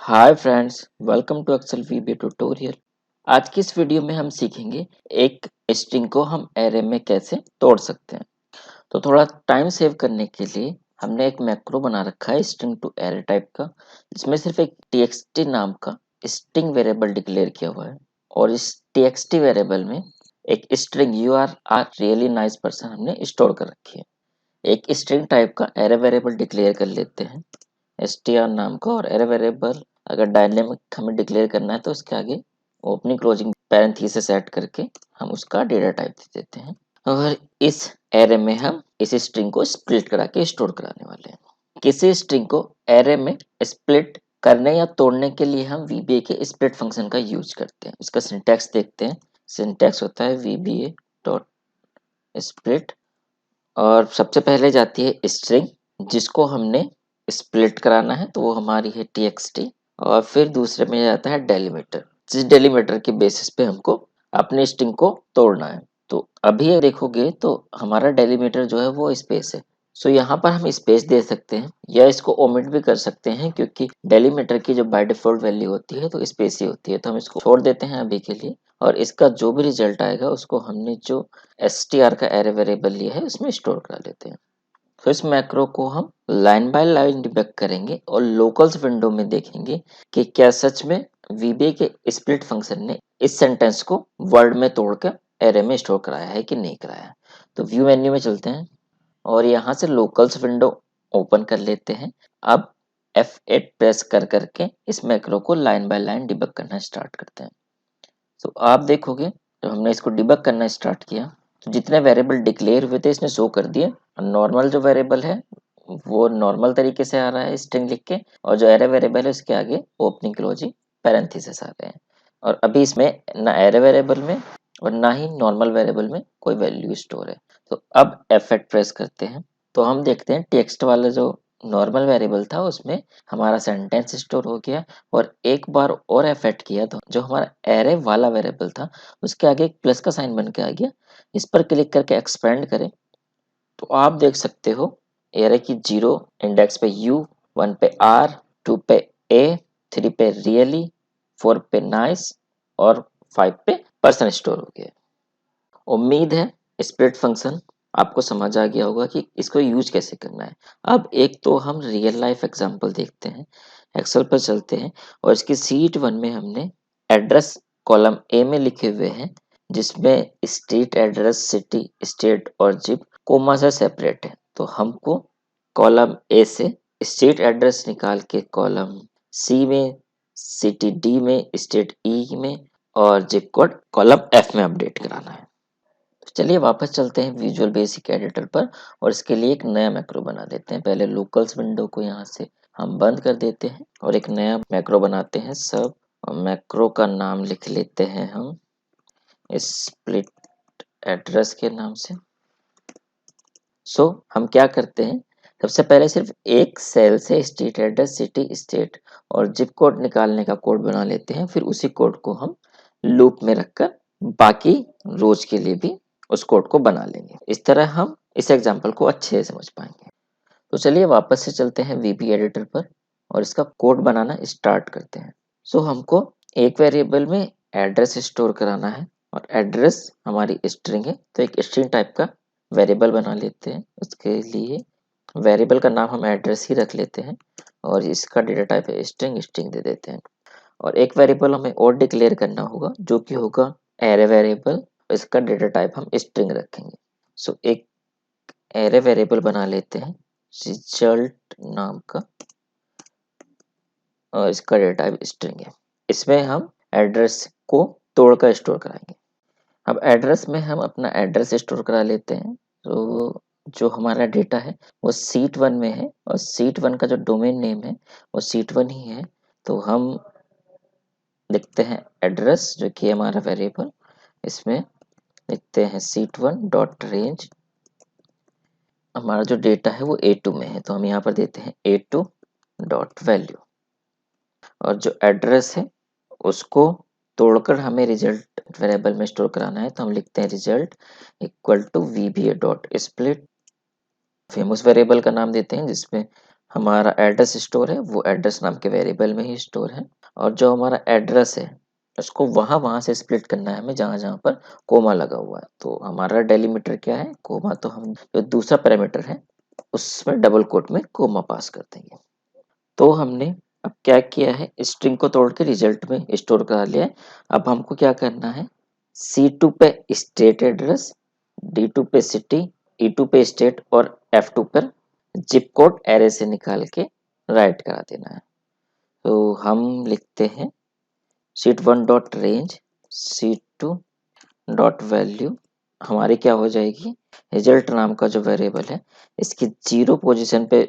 Hi friends, welcome to Excel VB tutorial. आज की इस वीडियो में हम सीखेंगे एक स्ट्रिंग को हम एरे में कैसे तोड़ सकते हैं। तो थोड़ा टाइम सेव करने के लिए हमने एक मैक्रो बना रखा है स्ट्रिंग टू एरे टाइप का, जिसमें सिर्फ एक txt नाम का स्ट्रिंग वेरिएबल डिक्लेयर किया हुआ है और इस txt वेरिएबल में एक string you are really nice person हमने स्टोर कर रखी है। एक स्ट्रिंग टाइप का एरे वेरिएबल डिक्लेयर कर लेते हैं str नाम का, और एरे वेरिएबल अगर डायनेमिक हमें डिक्लेयर करना है तो उसके आगे ओपनिंग क्लोजिंग पैरेंथेसिस ऐड करके हम उसका डेटा टाइप दे देते हैं। और इस एरे में हम इस स्ट्रिंग को स्प्लिट करा के स्टोर कराने वाले हैं। किसी स्ट्रिंग को एरे में स्प्लिट करने या तोड़ने के लिए हम VBA के स्प्लिट फंक्शन का यूज करते हैं। इसका सिंटैक्स देखते हैं। सिंटैक्स होता है VBA डॉट स्प्लिट, और सबसे पहले जाती है स्ट्रिंग जिसको हमने स्प्लिट कराना है, तो वो हमारी है txt। और फिर दूसरे में जाता है डेलीमीटर, जिस डेलीमीटर के बेसिस पे हमको अपने स्ट्रिंग को तोड़ना है। तो अभी ये देखोगे तो हमारा डेलीमीटर जो है वो स्पेस है। सो यहाँ पर हम स्पेस दे सकते हैं या इसको ओमिट भी कर सकते हैं, क्योंकि डेलीमीटर की जो बाय डिफॉल्ट वैल्यू होती है तो स्पेस ही होती है। तो हम इसको छोड़ देते हैं अभी के लिए, और इसका जो भी रिजल्ट आएगा उसको हमने जो str का एरे वेरिएबल लिया है उसमें स्टोर करा लेते हैं। तो इस मैक्रो को हम लाइन बाय लाइन डिबग करेंगे और लोकल्स विंडो में देखेंगे कि क्या सच में VBA के स्प्लिट फंक्शन ने इस सेंटेंस को वर्ड में तोड़कर एरे में स्टोर कराया है कि नहीं कराया है। तो व्यू मेन्यू में चलते हैं और यहाँ से लोकल्स विंडो ओपन कर लेते हैं। अब F8 प्रेस कर करके इस मैक्रो को लाइन बाय लाइन डिबग करना स्टार्ट करते हैं। तो आप देखोगे जब हमने इसको डिबग करना स्टार्ट किया तो जितने वेरिएबल डिक्लेयर हुए थे इसने शो कर दिए। नॉर्मल जो वेरिएबल है वो नॉर्मल तरीके से आ रहा है स्ट्रिंग लिख के, और जो एरे वेरिएबल है उसके आगे ओपनिंग क्लोजिंग पैरेंथेसिस आ रहे हैं। और अभी इसमें ना एरे वेरिएबल में और ना ही नॉर्मल वेरिएबल में कोई वैल्यू स्टोर है। तो अब F8 प्रेस करते हैं तो हम देखते हैं टेक्स्ट वाला जो नॉर्मल वेरिएबल था उसमें हमारा सेंटेंस स्टोर हो गया। और एक बार और F8 किया तो जो हमारा एरे वाला वेरिएबल था उसके आगे एक प्लस का साइन बन के आ गया। इस पर क्लिक करके एक्सपेंड करें तो आप देख सकते हो एरे की 0 इंडेक्स पे U, 1 पे R, 2 पे A, 3 पे रियली, 4 पे नाइस और 5 पे पर्सन स्टोर हो गया। उम्मीद है स्प्लिट फंक्शन आपको समझ आ गया होगा कि इसको यूज कैसे करना है। अब एक तो हम रियल लाइफ एग्जांपल देखते हैं। एक्सेल पर चलते हैं और इसकी सीट 1 में हमने एड्रेस कॉलम ए में लिखे हुए हैं, जिसमें स्ट्रीट एड्रेस, सिटी, स्टेट और जिप कोमा से सेपरेट है। तो हमको कॉलम ए से स्ट्रीट एड्रेस निकाल के कॉलम सी में, सिटी डी में, स्टेट ई में और जिप कोड कॉलम एफ में अपडेट कराना है। तो चलिए वापस चलते हैं विजुअल बेसिक एडिटर पर और इसके लिए एक नया मैक्रो बना देते हैं। पहले लोकल्स विंडो को यहाँ से हम बंद कर देते हैं और एक नया मैक्रो बनाते हैं सब, और मैक्रो का नाम लिख लेते हैं हम स्प्लिट एड्रेस के नाम से। हम क्या करते हैं, सबसे पहले सिर्फ एक सेल से स्ट्रीट एड्रेस, सिटी, स्टेट और जिप कोड निकालने का कोड बना लेते हैं। फिर उसी कोड को हम लूप में रखकर बाकी रोज के लिए भी उस कोड को बना लेंगे। इस तरह हम इस एग्जाम्पल को अच्छे से समझ पाएंगे। तो चलिए वापस से चलते हैं VB एडिटर पर और इसका कोड बनाना स्टार्ट करते हैं। हमको एक वेरिएबल में एड्रेस स्टोर कराना है और एड्रेस हमारी स्ट्रिंग है, तो एक स्ट्रिंग टाइप का वेरिएबल बना लेते हैं। उसके लिए वेरिएबल का नाम हम एड्रेस ही रख लेते हैं और इसका डेटा टाइप है स्ट्रिंग, स्ट्रिंग दे देते हैं। और एक वेरिएबल हमें और डिक्लेयर करना होगा जो कि होगा एरे वेरिएबल, इसका डेटा टाइप हम स्ट्रिंग रखेंगे। एक एरे वेरिएबल बना लेते हैं रिजल्ट नाम का और इसका डेटा टाइप स्ट्रिंग है। इसमें हम एड्रेस को तोड़कर स्टोर कराएंगे। अब एड्रेस में हम अपना एड्रेस स्टोर करा लेते हैं। तो जो हमारा डेटा है वो सीट 1 में है और सीट 1 का जो डोमेन नेम है वो सीट 1 ही है। तो हम लिखते हैं एड्रेस जो कि हमारा वेरिएबल, इसमें लिखते हैं सीट1 डॉट रेंज। हमारा जो डेटा है वो A2 में है तो हम यहाँ पर देते हैं A2 डॉट वैल्यू। और जो एड्रेस है उसको तोड़कर हमें रिजल्ट वेरिएबल में स्टोर कराना है, तो हम लिखते हैं result equal to VBA dot split. Famous variable का नाम देते हैं जिसमें हमारा एड्रेस स्टोर है वो एड्रेस नाम के वेरिएबल में ही स्टोर है, और जो हमारा एड्रेस है उसको वहां से स्प्लिट करना है हमें जहां जहां पर कोमा लगा हुआ है। तो हमारा डेलीमीटर क्या है, कोमा। तो हम जो दूसरा पैरामीटर है उसमें डबल कोट में कोमा पास कर देंगे। तो हमने अब क्या किया है, स्ट्रिंग को तोड़ के रिजल्ट में स्टोर करा लिया है। अब हमको क्या करना है, C2 पे स्टेट एड्रेस, D2 पे सिटी, E2 पे स्टेट और F2 पर जिप कोड एरे से निकाल के राइट करा देना है। तो हम लिखते हैं sheet1 dot range C2 dot value हमारी क्या हो जाएगी, रिजल्ट नाम का जो वेरिएबल है इसकी 0 पोजीशन पे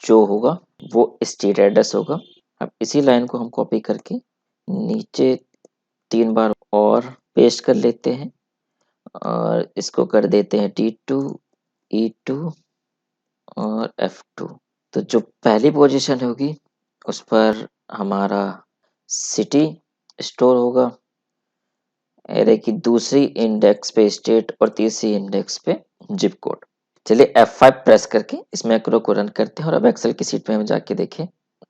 जो होगा वो स्टेट एड्रेस होगा। अब इसी लाइन को हम कॉपी करके नीचे 3 बार और पेस्ट कर लेते हैं और इसको कर देते हैं D2 E2 और F2। तो जो पहली पोजीशन होगी उस पर हमारा सिटी स्टोर होगा, एरे की दूसरी इंडेक्स पे स्टेट और तीसरी इंडेक्स पे जिप कोड। चलिए F5 प्रेस करके इस मैक्रो को रन करते हैं और अब एक्सेल की शीट में हम जाके देखें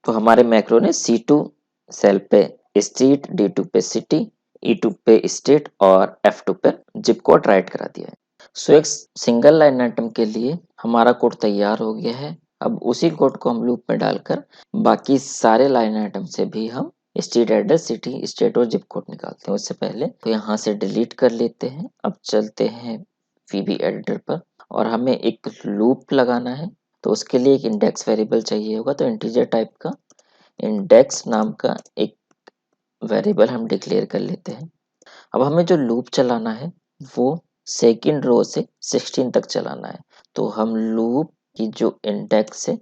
तो हमारे मैक्रो ने C2 सेल पे स्ट्रीट, D2 पे सिटी, E2 पे स्टेट और F2 पे जिप कोड राइट करा दिया है। सो एक सिंगल लाइन आइटम के लिए हमारा कोड तैयार हो गया है। अब उसी कोड को हम लूप में डालकर बाकी सारे लाइन आइटम से भी हम स्ट्रीट एड्रेस, सिटी, स्टेट और जिप कोड निकालते हैं। उससे पहले तो यहाँ से डिलीट कर लेते हैं। अब चलते हैं VB एडिटर पर और हमें एक लूप लगाना है। तो उसके लिए एक इंडेक्स वेरिएबल चाहिए होगा, तो इंटीजर टाइप का इंडेक्स नाम का एक वेरिएबल हम डिक्लेयर कर लेते हैं। अब हमें जो लूप चलाना है वो सेकंड रो से 16 तक चलाना है। तो हम लूप की जो इंडेक्स है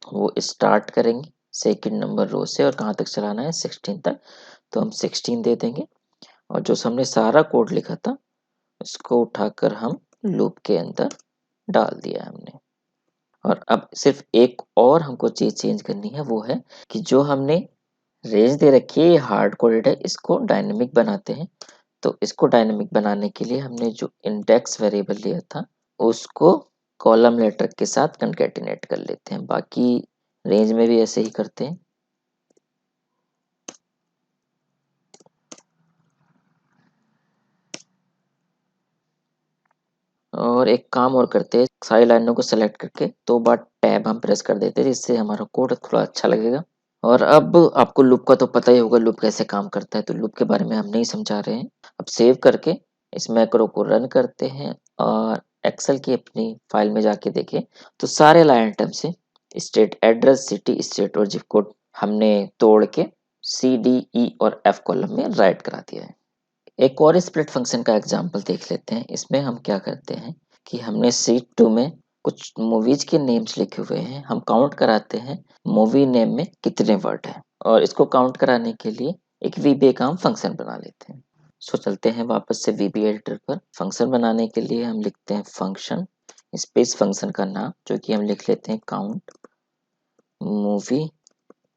वो स्टार्ट करेंगे सेकंड नंबर रो से और कहाँ तक चलाना है, 16 तक। तो हम 16 दे देंगे और जो हमने सारा कोड लिखा था उसको उठाकर हम लूप के अंदर डाल दिया हमने। और अब सिर्फ एक और हमको चीज चेंज करनी है, वो है कि जो हमने रेंज दे रखी है ये हार्ड कोडेड है, इसको डायनेमिक बनाते हैं। तो इसको डायनेमिक बनाने के लिए हमने जो इंडेक्स वेरिएबल लिया था उसको कॉलम लेटर के साथ कंकैटिनेट कर लेते हैं। बाकी रेंज में भी ऐसे ही करते हैं। और एक काम और करते हैं, सारी लाइनों को सेलेक्ट करके 2 बार टैब हम प्रेस कर देते हैं जिससे हमारा कोड थोड़ा अच्छा लगेगा। और अब आपको लूप का तो पता ही होगा, लूप कैसे काम करता है, तो लूप के बारे में हम नहीं समझा रहे हैं। अब सेव करके इस मैक्रो को रन करते हैं और एक्सेल की अपनी फाइल में जाके देखें तो सारे लाइन आइटम से स्टेट एड्रेस, सिटी, स्टेट और जिप कोड हमने तोड़ के C, D, E और F कॉलम में राइट करा दिया है। एक और स्प्लिट फंक्शन का एग्जांपल देख लेते हैं। इसमें हम क्या करते हैं कि हमने शीट 2 में कुछ मूवीज के नेम्स लिखे हुए हैं, हम काउंट कराते हैं मूवी नेम में कितने वर्ड हैं, और इसको काउंट कराने के लिए एक VBA का हम फंक्शन बना लेते हैं। सो चलते हैं वापस से VBA एडिटर पर। फंक्शन बनाने के लिए हम लिखते हैं फंक्शन स्पेस फंक्शन का नाम, जो कि हम लिख लेते हैं काउंट मूवी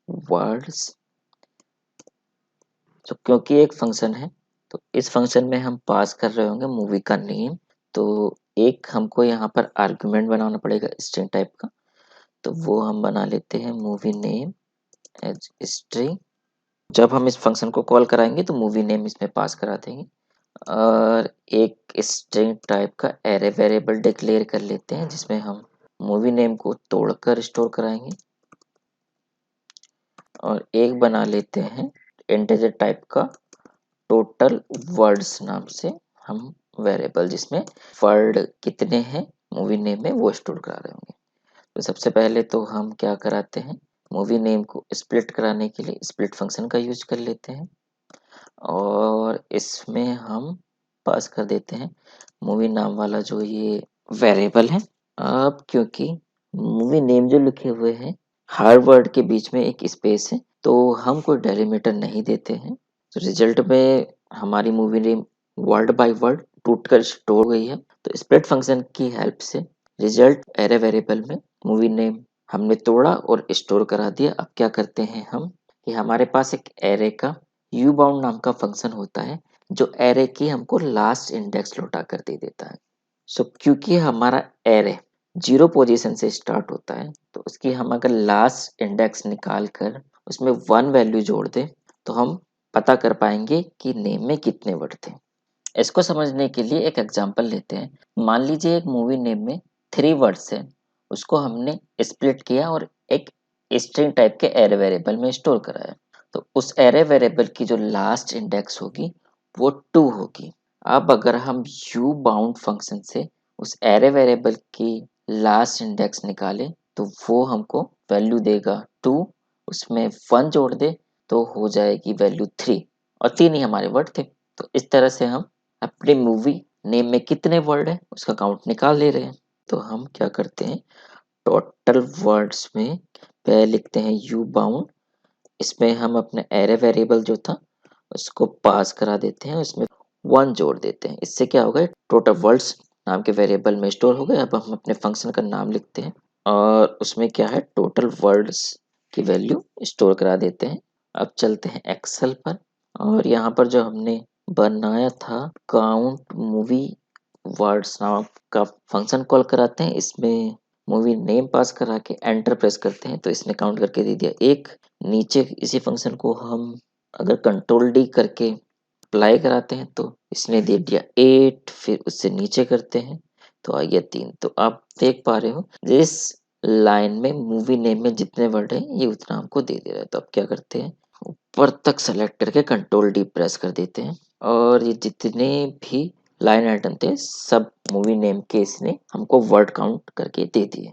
वर्ड्स। तो क्योंकि एक फंक्शन है तो इस फंक्शन में हम पास कर रहे होंगे मूवी का नेम। तो एक हमको यहाँ पर आर्गुमेंट बनाना पड़ेगा स्ट्रिंग टाइप का, तो वो हम बना लेते हैं मूवी नेम एज स्ट्रिंग। जब हम इस फंक्शन को कॉल कराएंगे तो मूवी नेम इसमें पास करा देंगे और एक स्ट्रिंग टाइप का एरे वेरिएबल डिक्लेयर कर लेते हैं जिसमें हम मूवी नेम को तोड़कर स्टोर कराएंगे। और एक बना लेते हैं इंटीजर टाइप का टोटल वर्ड्स नाम से हम वेरिएबल, जिसमें वर्ड कितने हैं मूवी नेम में वो स्टोर करा रहे होंगे। तो सबसे पहले तो हम क्या कराते हैं, मूवी नेम को स्प्लिट कराने के लिए स्प्लिट फंक्शन का यूज कर लेते हैं और इसमें हम पास कर देते हैं मूवी नाम वाला जो ये वेरिएबल है। अब क्योंकि मूवी नेम जो लिखे हुए हैं हर वर्ड के बीच में एक स्पेस है तो हम कोई डेलीमीटर नहीं देते हैं। तो रिजल्ट में हमारी movie name word by word टूट कर स्टोर गई है। तो स्प्लिट फंक्शन की हेल्प से रिजल्ट एरे वेरिएबल में मूवी नेम हमने तोड़ा और स्टोर करा दिया। अब क्या करते हैं हम कि हमारे पास एक एरे का यू बाउंड नाम का फंक्शन होता है जो एरे की हमको लास्ट इंडेक्स लौटा कर दे देता है। सो क्योंकि हमारा एरे जीरो पोजीशन से स्टार्ट होता है, तो उसकी हम अगर लास्ट इंडेक्स निकाल कर उसमें 1 वैल्यू जोड़ दें तो हम पता कर पाएंगे कि नेम में कितने वर्ड थे। इसको समझने के लिए एक एग्जांपल लेते हैं। मान लीजिए एक मूवी नेम में 3 वर्ड्स हैं, उसको हमने स्प्लिट किया और एक स्ट्रिंग टाइप के एरे वेरिएबल में स्टोर कराया। तो उस एरे वेरिएबल की जो लास्ट इंडेक्स होगी वो 2 होगी। अब अगर हम यू बाउंड फंक्शन से उस एरे वेरिएबल की लास्ट इंडेक्स निकालें तो वो हमको वैल्यू देगा 2, उसमें 1 जोड़ दे तो हो जाएगी वैल्यू 3, और 3 ही हमारे वर्ड थे। तो इस तरह से हम अपनी मूवी नेम में कितने वर्ड है उसका काउंट निकाल ले रहे हैं। तो हम क्या करते हैं, टोटल वर्ड्स में पहले लिखते हैं यू बाउंड, इसमें हम अपने एरे वेरिएबल जो था उसको पास करा देते हैं, उसमें 1 जोड़ देते हैं। इससे क्या होगा, टोटल वर्ड्स नाम के वेरिएबल में स्टोर हो गए। अब हम अपने फंक्शन का नाम लिखते हैं और उसमें क्या है, टोटल वर्ड्स की वैल्यू स्टोर करा देते हैं। अब चलते हैं एक्सेल पर और यहाँ पर जो हमने बनाया था काउंट मूवी वर्ड्स नाम का फंक्शन कॉल कराते हैं। इसमें मूवी नेम पास करा के एंटर प्रेस करते हैं तो इसने काउंट करके दे दिया 1। नीचे इसी फंक्शन को हम अगर कंट्रोल डी करके अप्लाई कराते हैं तो इसने दे दिया 8, फिर उससे नीचे करते हैं तो आ गया 3। तो आप देख पा रहे हो जिस लाइन में मूवी नेम में जितने वर्ड हैं ये उतना हमको दे दे रहा है। तो अब क्या करते हैं, ऊपर तक सेलेक्ट करके कंट्रोल डी प्रेस कर देते हैं और ये जितने भी लाइन आइटम थे सब मूवी नेम के इसने हमको वर्ड काउंट करके दे दिए।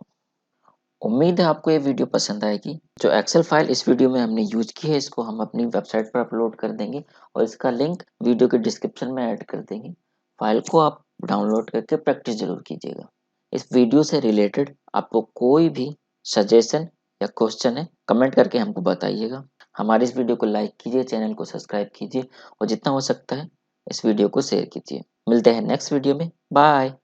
उम्मीद है आपको ये वीडियो पसंद आएगी। जो एक्सेल फाइल इस वीडियो में हमने यूज की है इसको हम अपनी वेबसाइट पर अपलोड कर देंगे और इसका लिंक वीडियो के डिस्क्रिप्शन में ऐड कर देंगे। फाइल को आप डाउनलोड करके प्रैक्टिस जरूर कीजिएगा। इस वीडियो से रिलेटेड आपको कोई भी सजेशन या क्वेश्चन है कमेंट करके हमको बताइएगा। हमारे इस वीडियो को लाइक कीजिए, चैनल को सब्सक्राइब कीजिए और जितना हो सकता है इस वीडियो को शेयर कीजिए। मिलते हैं नेक्स्ट वीडियो में। बाय।